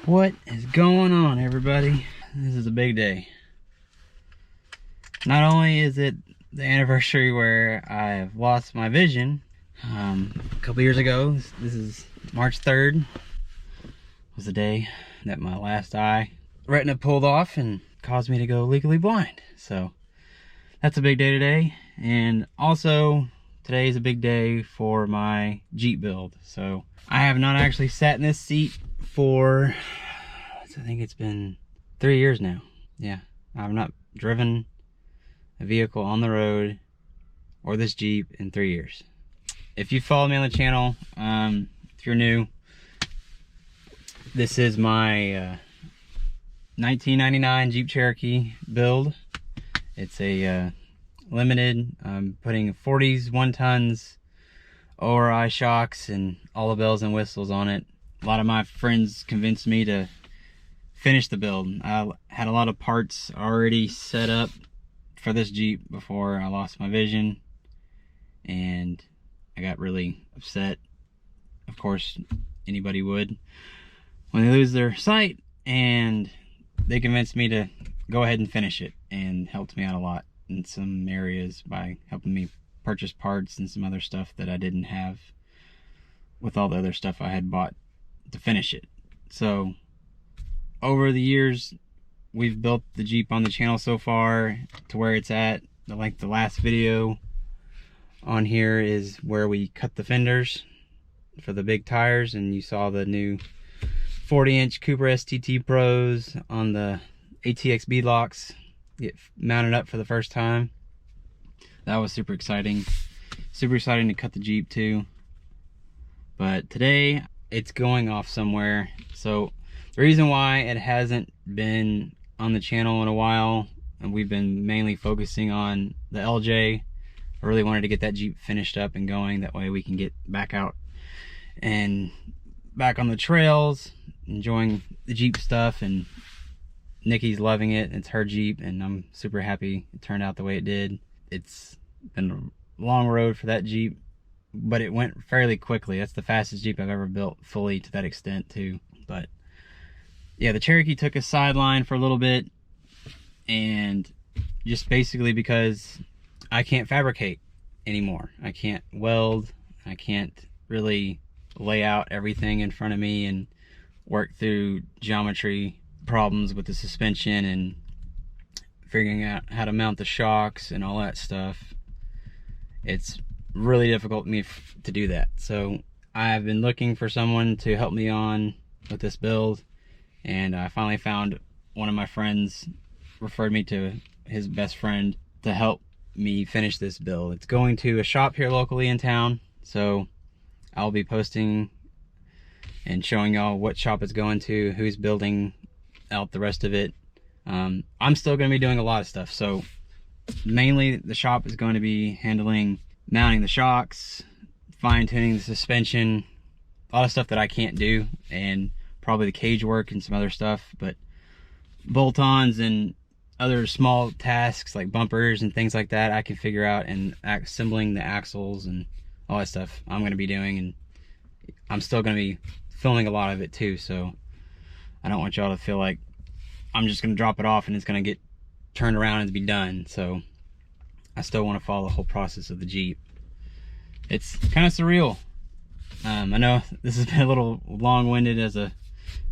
What is going on, everybody? This is a big day. Not only is it the anniversary where I've lost my vision a couple years ago. This is March 3rd was the day that my last eye retina pulled off and caused me to go legally blind. So that's a big day today. And also today is a big day for my Jeep build. So I have not actually sat in this seat for, I think it's been 3 years now. Yeah, I've not driven a vehicle on the road or this Jeep in 3 years. If you follow me on the channel, if you're new, this is my 1999 Jeep Cherokee build. It's a limited. I'm putting 40s 1-tons ORI shocks and all the bells and whistles on it. A lot of my friends convinced me to finish the build. I had a lot of parts already set up for this Jeep before I lost my vision, and I got really upset. Of course, anybody would when they lose their sight, and they convinced me to go ahead and finish it, and helped me out a lot in some areas by helping me purchase parts and some other stuff that I didn't have with all the other stuff I had bought to finish it. So over the years, we've built the Jeep on the channel so far to where it's at. Like the last video on here is where we cut the fenders for the big tires, and you saw the new 40-inch Cooper STT Pros on the ATX beadlocks get mounted up for the first time. That was super exciting. Super exciting to cut the Jeep too. But today it's going off somewhere. So the reason why it hasn't been on the channel in a while, and we've been mainly focusing on the LJ. I really wanted to get that Jeep finished up and going. That way we can get back out and back on the trails, enjoying the Jeep stuff. And Nikki's loving it. It's her Jeep, and I'm super happy it turned out the way it did. It's been a long road for that Jeep, but it went fairly quickly. That's the fastest Jeep I've ever built fully to that extent too. But yeah, the Cherokee took a sideline for a little bit, and just basically because I can't fabricate anymore. I can't weld. I can't really lay out everything in front of me and work through geometry problems with the suspension and figuring out how to mount the shocks and all that stuff. It's really difficult for me to do that. So I've been looking for someone to help me on with this build, and I finally found one of my friends, referred me to his best friend to help me finish this build. It's going to a shop here locally in town, so I'll be posting and showing y'all what shop it's going to, who's building out the rest of it. I'm still going to be doing a lot of stuff, so mainly the shop is going to be handling mounting the shocks, fine-tuning the suspension, a lot of stuff that I can't do, and probably the cage work and some other stuff. But bolt-ons and other small tasks like bumpers and things like that I can figure out, and assembling the axles and all that stuff I'm going to be doing. And I'm still going to be filming a lot of it too, so I don't want y'all to feel like I'm just going to drop it off and it's going to get turned around and be done. So I still want to follow the whole process of the Jeep. It's kind of surreal. I know this has been a little long-winded as a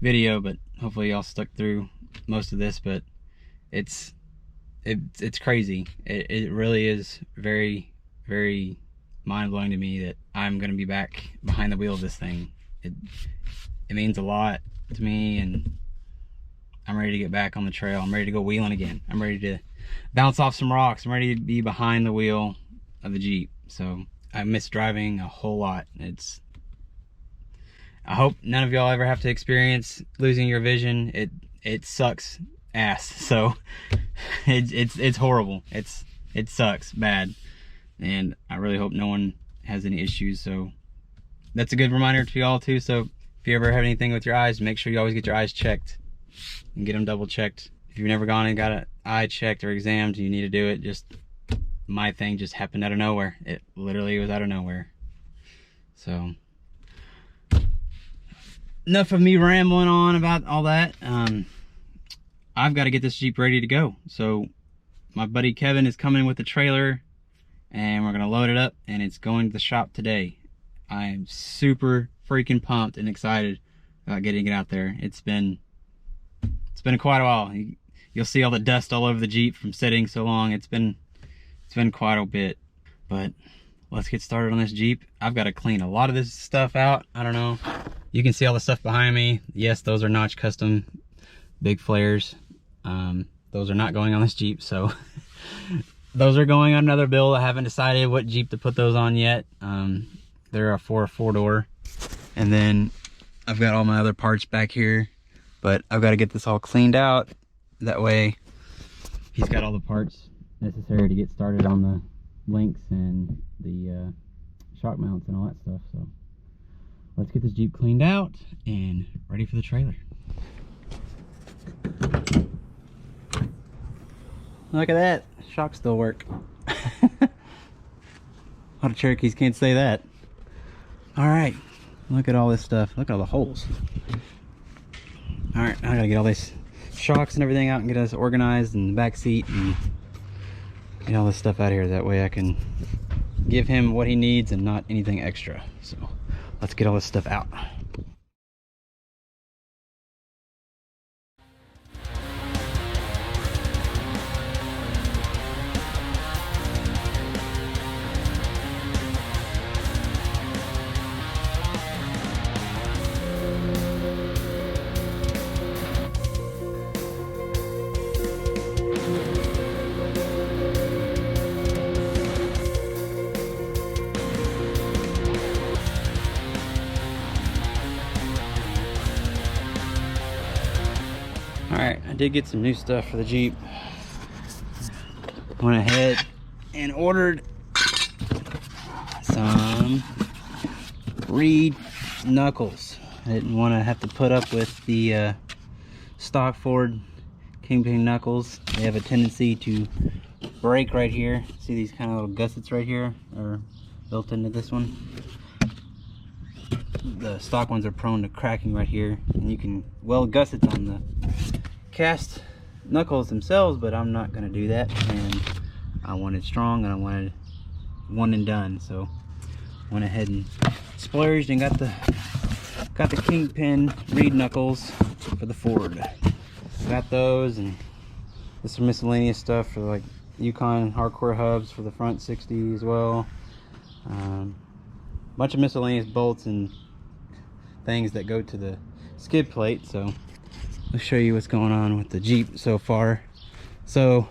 video, but hopefully y'all stuck through most of this. But it's crazy. It really is very, very mind-blowing to me that I'm going to be back behind the wheel of this thing. It means a lot to me, and I'm ready to get back on the trail. I'm ready to go wheeling again. I'm ready to bounce off some rocks. I'm ready to be behind the wheel of the Jeep. So I miss driving a whole lot. I hope none of y'all ever have to experience losing your vision. It sucks ass. So it's horrible. It sucks bad, and I really hope no one has any issues. So that's a good reminder to y'all too. So if you ever have anything with your eyes, make sure you always get your eyes checked and get them double checked. If you've never gone and got an eye checked or examined, you need to do it. Just my thing just happened out of nowhere. It literally was out of nowhere. So enough of me rambling on about all that. I've got to get this Jeep ready to go. So my buddy Kevin is coming with the trailer and we're gonna load it up and it's going to the shop today. I am super freaking pumped and excited about getting it out there. It's been quite a while. You'll see all the dust all over the Jeep from sitting so long. It's been quite a bit, but let's get started on this Jeep. I've got to clean a lot of this stuff out. I don't know. You can see all the stuff behind me. Yes, those are Notch Custom big flares. Those are not going on this Jeep, so those are going on another build. I haven't decided what Jeep to put those on yet. They're a four-door, and then I've got all my other parts back here, but I've got to get this all cleaned out. That way he's got all the parts necessary to get started on the links and the shock mounts and all that stuff. So let's get this Jeep cleaned out and ready for the trailer. Look at that, shocks still work. A lot of Cherokees can't say that. All right, look at all this stuff. Look at all the holes. All right, I gotta get all these shocks and everything out and get us organized in the back seat and get all this stuff out of here. That way I can give him what he needs and not anything extra. So let's get all this stuff out. Alright, I did get some new stuff for the Jeep. Went ahead and ordered some reed knuckles. I didn't want to have to put up with the stock Ford Kingpin knuckles. They have a tendency to break right here. See these kind of little gussets right here are built into this one. The stock ones are prone to cracking right here, and you can weld gussets on the cast knuckles themselves, but I'm not going to do that, and I wanted strong and I wanted one and done, so went ahead and splurged and got the Kingpin reed knuckles for the Ford. Got those, and there's some miscellaneous stuff for like Yukon hardcore hubs for the front 60 as well. Bunch of miscellaneous bolts and things that go to the skid plate. So let's show you what's going on with the Jeep so far. So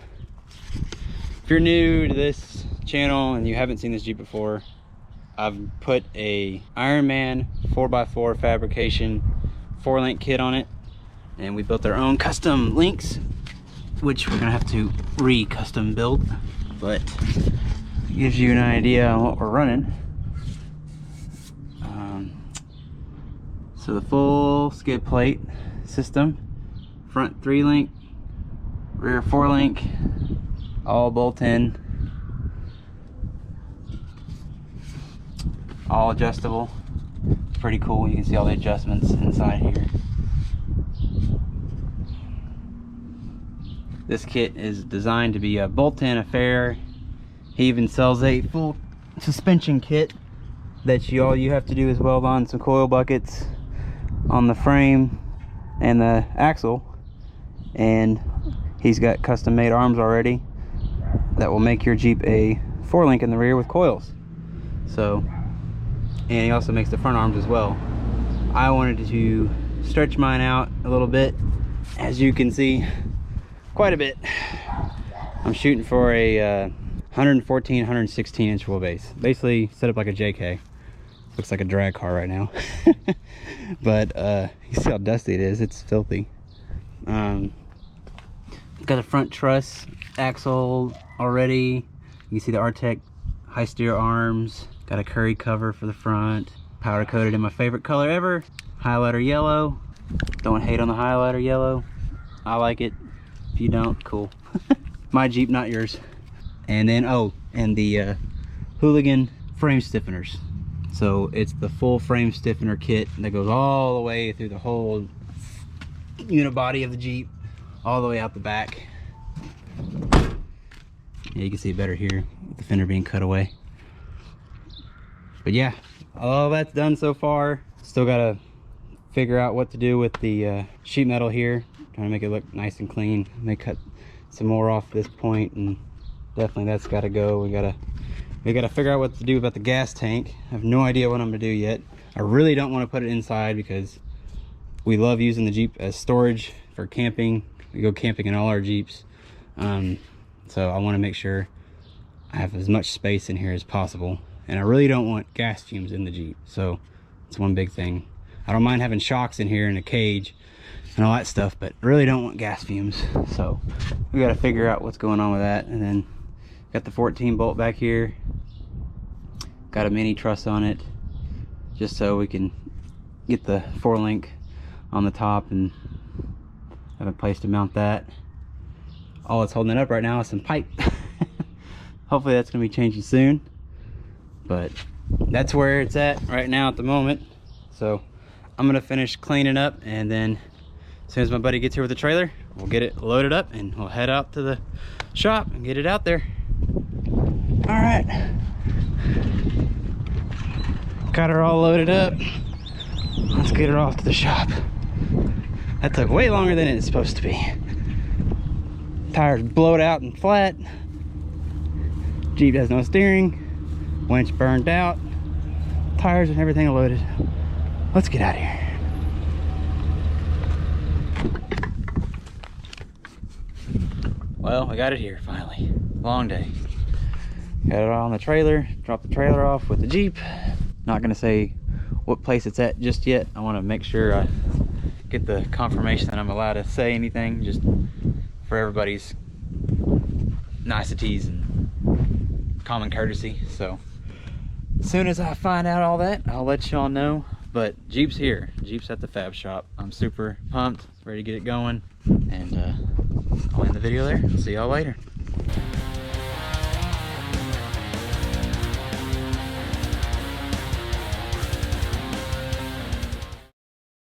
if you're new to this channel and you haven't seen this Jeep before, I've put a Ironman 4x4 fabrication 4-link kit on it, and we built our own custom links, which we're gonna have to re-custom build, but it gives you an idea on what we're running. So the full skid plate system, front 3-link, rear 4-link, all bolt in, all adjustable. It's pretty cool. You can see all the adjustments inside here. This kit is designed to be a bolt-in affair. He even sells a full suspension kit that all you have to do is weld on some coil buckets on the frame and the axle, and he's got custom made arms already that will make your Jeep a 4-link in the rear with coils. So, and he also makes the front arms as well. I wanted to stretch mine out a little bit, as you can see, quite a bit. I'm shooting for a 114, 116 inch wheelbase, basically set up like a JK. Looks like a drag car right now. But you see how dusty it is. It's filthy. Got a front truss axle already. You can see the Artec high steer arms. Got a curry cover for the front. Powder coated in my favorite color ever, highlighter yellow. Don't hate on the highlighter yellow. I like it. If you don't, cool. My Jeep, not yours. And then, oh, and the Hooligan frame stiffeners. So it's the full frame stiffener kit that goes all the way through the whole unibody of the Jeep, all the way out the back. Yeah, you can see it better here with the fender being cut away. But yeah, all that's done so far. Still gotta figure out what to do with the sheet metal here. Trying to make it look nice and clean. May cut some more off this point, and definitely that's gotta go. We gotta figure out what to do about the gas tank. I have no idea what I'm gonna do yet. I really don't want to put it inside because we love using the Jeep as storage for camping. We go camping in all our Jeeps. So I want to make sure I have as much space in here as possible. And I really don't want gas fumes in the Jeep. So it's one big thing. I don't mind having shocks in here and a cage and all that stuff, but really don't want gas fumes. So we got to figure out what's going on with that. And then got the 14 bolt back here. Got a mini truss on it, just so we can get the 4-link on the top and have a place to mount that. All it's holding it up right now is some pipe. Hopefully that's going to be changing soon, but that's where it's at right now at the moment. So I'm going to finish cleaning up, and then as soon as my buddy gets here with the trailer, we'll get it loaded up and we'll head out to the shop and get it out there. All right, got her all loaded up. Let's get her off to the shop. That took way longer than it's supposed to be. Tires blowed out and flat. Jeep has no steering. Winch burned out. Tires and everything loaded. Let's get out of here. Well, we got it here finally. Long day. Got it all on the trailer. Dropped the trailer off with the Jeep. Not gonna say what place it's at just yet. I want to make sure I get the confirmation that I'm allowed to say anything, just for everybody's niceties and common courtesy. So as soon as I find out all that, I'll let y'all know. But Jeep's here. Jeep's at the fab shop. I'm super pumped, ready to get it going, and I'll end the video there. See y'all later.